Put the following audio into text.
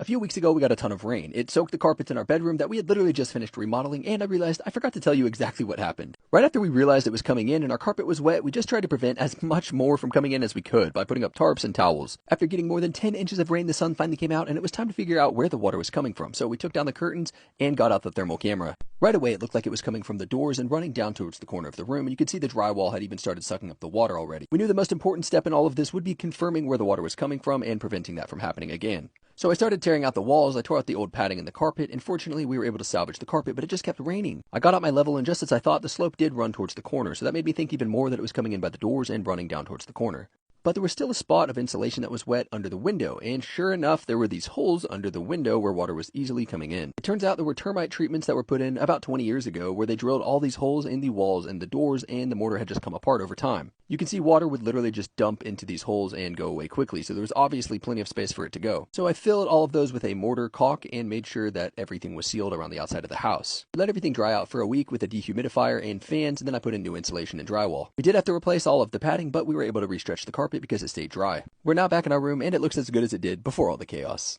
A few weeks ago, we got a ton of rain. It soaked the carpets in our bedroom that we had literally just finished remodeling, and I realized I forgot to tell you exactly what happened. Right after we realized it was coming in and our carpet was wet, we just tried to prevent as much more from coming in as we could by putting up tarps and towels. After getting more than 10 inches of rain, the sun finally came out, and it was time to figure out where the water was coming from, so we took down the curtains and got out the thermal camera. Right away, it looked like it was coming from the doors and running down towards the corner of the room, and you could see the drywall had even started sucking up the water already. We knew the most important step in all of this would be confirming where the water was coming from and preventing that from happening again. So I started tearing out the walls, I tore out the old padding in the carpet, and fortunately we were able to salvage the carpet, but it just kept raining. I got out my level, and just as I thought, the slope did run towards the corner, so that made me think even more that it was coming in by the doors and running down towards the corner. But there was still a spot of insulation that was wet under the window, and sure enough, there were these holes under the window where water was easily coming in. It turns out there were termite treatments that were put in about 20 years ago where they drilled all these holes in the walls and the doors, and the mortar had just come apart over time. You can see water would literally just dump into these holes and go away quickly, so there was obviously plenty of space for it to go. So I filled all of those with a mortar caulk and made sure that everything was sealed around the outside of the house. We let everything dry out for a week with a dehumidifier and fans, and then I put in new insulation and drywall. We did have to replace all of the padding, but we were able to restretch the carpet because it stayed dry. We're now back in our room, and it looks as good as it did before all the chaos.